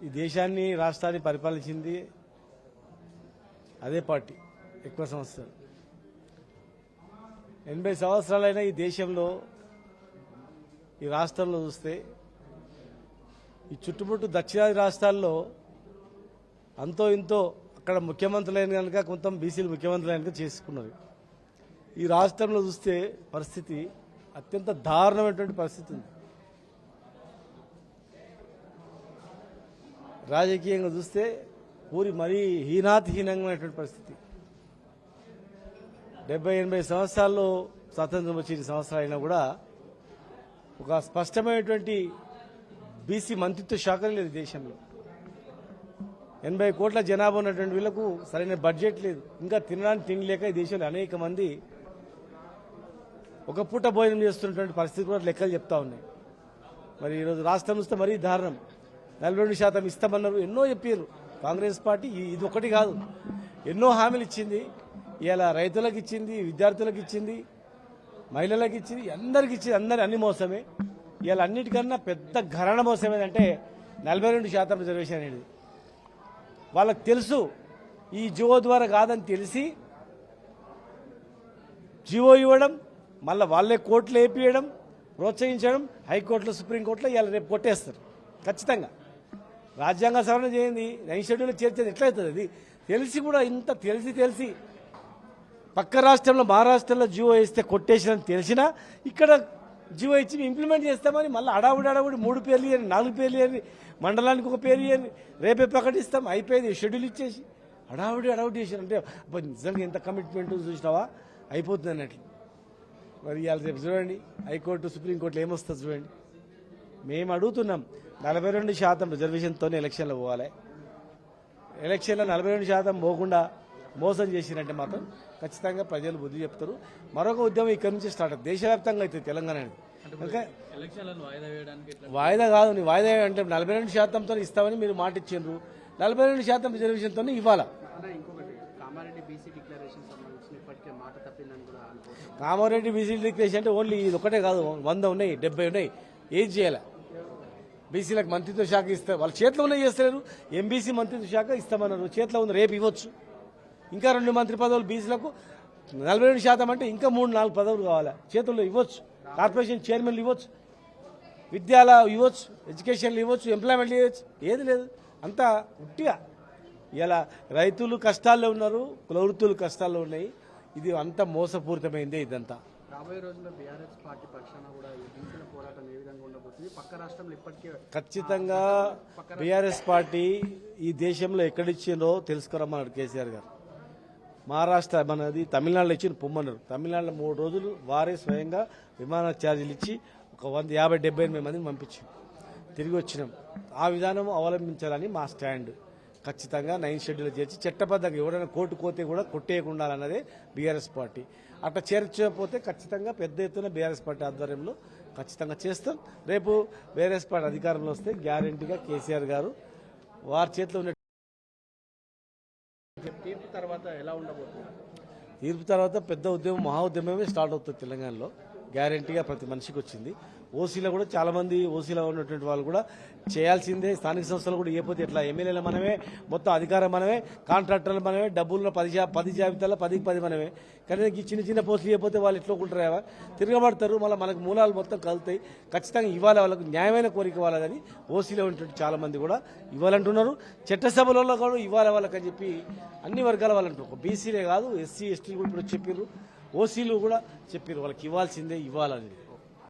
ఈ దేశాన్ని రాష్ట్రాన్ని పరిపాలించింది అదే పార్టీ ఎక్కువ సంవత్సరాలు. 80 సంవత్సరాలైన ఈ దేశంలో ఈ రాష్ట్రంలో చూస్తే ఈ చుట్టుముట్టు దక్షిణాది రాష్ట్రాల్లో అంతో ఇంతో అక్కడ ముఖ్యమంత్రులైన కనుక కొంత బీసీలు ముఖ్యమంత్రులైన కనుక చేసుకున్నారు. ఈ రాష్ట్రంలో చూస్తే పరిస్థితి అత్యంత దారుణమైనటువంటి పరిస్థితి ఉంది. రాజకీయంగా చూస్తే పూరి మరీ హీనాతిహీనంగా పరిస్థితి. 70-80 సంవత్సరాల్లో స్వాతంత్రం వచ్చిన సంవత్సరాలు అయినా కూడా ఒక స్పష్టమైనటువంటి బీసీ మంత్రిత్వ శాఖ లేదు దేశంలో. 80 కోట్ల జనాభా ఉన్నటువంటి వీళ్లకు సరైన బడ్జెట్ లేదు. ఇంకా తినడానికి తిండి లేక ఈ దేశంలో అనేక మంది ఒక పూట భోజనం చేస్తున్నటువంటి పరిస్థితి కూడా లెక్కలు చెప్తా ఉన్నాయి. మరి ఈరోజు రాష్ట్రం వస్తే మరీ దారుణం. 42% ఇస్తామన్నారు, ఎన్నో చెప్పారు కాంగ్రెస్ పార్టీ. ఇది ఒకటి కాదు, ఎన్నో హామీలు ఇచ్చింది. ఇలా రైతులకు ఇచ్చింది, విద్యార్థులకు ఇచ్చింది, మహిళలకు ఇచ్చింది, అందరికి ఇచ్చింది. అన్ని మోసమే. ఇలా అన్నిటికన్నా పెద్ద ఘరణ మోసం ఏంటంటే 42% రిజర్వేషన్ అనేది. వాళ్ళకి తెలుసు ఈ జివో ద్వారా కాదని తెలిసి జివో ఇవ్వడం, మళ్ళీ వాళ్ళే కోర్టులో వేపియడం, ప్రోత్సహించడం, హైకోర్టులో సుప్రీంకోర్టులో ఇవాళ రేపు కొట్టేస్తారు ఖచ్చితంగా. రాజ్యాంగ సవరణ చేయండి, 9 షెడ్యూల్లో చేర్చేది ఎట్లయితుంది? అది తెలిసి కూడా ఇంత తెలిసి పక్క రాష్ట్రంలో మహారాష్ట్రలో జివో వేస్తే కొట్టేసినని తెలిసినా ఇక్కడ జివో ఇచ్చి ఇంప్లిమెంట్ చేస్తామని మళ్ళీ అడావుడి 3 పేర్లు ఇవ్వండి, 4 పేర్లు ఇవ్వండి, మండలానికి ఒక పేరు ఇవ్వండి, రేపే ప్రకటిస్తాం, అయిపోయింది షెడ్యూల్ ఇచ్చేసి అడావుడి చేసారు. అంటే నిజంగా ఎంత కమిట్మెంట్ చూసినావా, అయిపోతుంది అన్నట్లు. మరి ఇవాళ రేపు చూడండి హైకోర్టు సుప్రీంకోర్టులో ఏమొస్తుంది చూడండి. మేము అడుగుతున్నాం 42% రిజర్వేషన్తోనే ఎలక్షన్లో పోవాలి. ఎలక్షన్లో 42% పోకుండా మోసం చేసినట్టే మాత్రం ఖచ్చితంగా ప్రజలు బుద్ధి చెప్తారు. మరొక ఉద్యమం ఇక్కడ నుంచి స్టార్ట్ అవుతుంది, దేశవ్యాప్తంగా అవుతుంది తెలంగాణ. వాయిదా కాదు, నీ వాయిదా అంటే 42%తో ఇస్తామని మీరు మాట ఇచ్చిండ్రు, 42% రిజర్వేషన్తో ఇవ్వాలా. కామారెడ్డి బీసీ డిక్లరేషన్ అంటే ఓన్లీ ఇది ఒకటే కాదు, 100 ఉన్నాయి, 70 ఉన్నాయి. ఏది చేయాలి? బీసీలకు మంత్రిత్వ శాఖ ఇస్తే వాళ్ళ చేతిలో ఉన్నాయి చేస్తలేరు. ఎంబీసీ మంత్రిత్వ శాఖ ఇస్తామన్నారు, చేతిలో ఉంది, రేపు ఇవ్వచ్చు. ఇంకా 2 మంత్రి పదవులు బీసీలకు 42% అంటే ఇంకా 3-4 పదవులు కావాలి, చేతుల్లో ఇవ్వచ్చు. కార్పొరేషన్ చైర్మన్లు ఇవ్వచ్చు, విద్యాలయాలు ఇవ్వచ్చు, ఎడ్యుకేషన్లు ఇవ్వచ్చు, ఎంప్లాయ్మెంట్లు ఇవ్వచ్చు. ఏది లేదు, అంతా ఉట్టిగా. ఇలా రైతులు కష్టాల్లో ఉన్నారు, కుల వృత్తులు కష్టాల్లో ఉన్నాయి. ఇది అంత మోసపూరితమైందే ఇదంతా. రాబోయే రోజుల్లో బీఆర్ఎస్ పార్టీ పక్షాన కూడా ఈ పోరాటం ఏ విధంగా ఉండబోతుంది? పక్క రాష్ట్రంలో ఇప్పటికే ఖచ్చితంగా బీఆర్ఎస్ పార్టీ ఈ దేశంలో ఎక్కడిచ్చిందో తెలుసుకురమ్మన్నాడు కేసీఆర్ గారు. మహారాష్ట్ర మనది తమిళనాడులో ఇచ్చిన పొమ్మన్నారు. తమిళనాడులో 3 రోజులు వారే స్వయంగా విమాన ఛార్జీలు ఇచ్చి ఒక 150-78 మందిని పంపించి తిరిగి వచ్చినాం. ఆ విధానం అవలంబించాలని మా స్టాండ్. ఖచ్చితంగా 9 షెడ్యూల్ చేర్చి చట్టబద్ధంగా ఎవరైనా కోర్టు కోతే కూడా కొట్టేయకుండా అన్నదే బీఆర్ఎస్ పార్టీ. అట్లా చేర్చకపోతే ఖచ్చితంగా పెద్ద ఎత్తున బీఆర్ఎస్ పార్టీ ఆధ్వర్యంలో ఖచ్చితంగా చేస్తాం. రేపు బీఆర్ఎస్ పార్టీ అధికారంలో వస్తే గ్యారంటీగా కేసీఆర్ గారు వారి చేతిలో ఉన్న తీర్పు తర్వాత ఎలా ఉండబోతుంది? తీర్పు తర్వాత పెద్ద ఉద్యమం, మహా ఉద్యమమే స్టార్ట్ అవుతుంది తెలంగాణలో. గ్యారంటీగా ప్రతి మనిషికి వచ్చింది. ఓసీలో కూడా చాలా మంది ఓసీలో ఉన్నటువంటి వాళ్ళు కూడా చేయాల్సిందే. స్థానిక సంస్థలు కూడా ఇవ్వకపోతే ఎట్లా? ఎమ్మెల్యేలు మనమే, మొత్తం అధికారం మనమే, కాంట్రాక్టర్లు మనమే, డబ్బుల్లో 10 జాబితాలో 10కి 10 మనమే. కానీ చిన్న పోస్టులు ఇవ్వకపోతే వాళ్ళు ఎట్లా కుంటారా? తిరగబడతారు, మళ్ళీ మనకు మూలాలు మొత్తం కలుతాయి. ఖచ్చితంగా ఇవ్వాలి, వాళ్ళకు న్యాయమైన కోరిక ఇవ్వాలి. కానీ ఓసీలో ఉన్నటువంటి చాలా మంది కూడా ఇవ్వాలంటున్నారు. చట్టసభలలో కూడా ఇవ్వాలి వాళ్ళకని చెప్పి అన్ని వర్గాల వాళ్ళంటారు. బీసీలే కాదు, ఎస్సీ ఎస్టీలు కూడా ఇప్పుడు చెప్పారు, ఓసీలు కూడా చెప్పారు వాళ్ళకి ఇవ్వాల్సిందే, ఇవ్వాలని.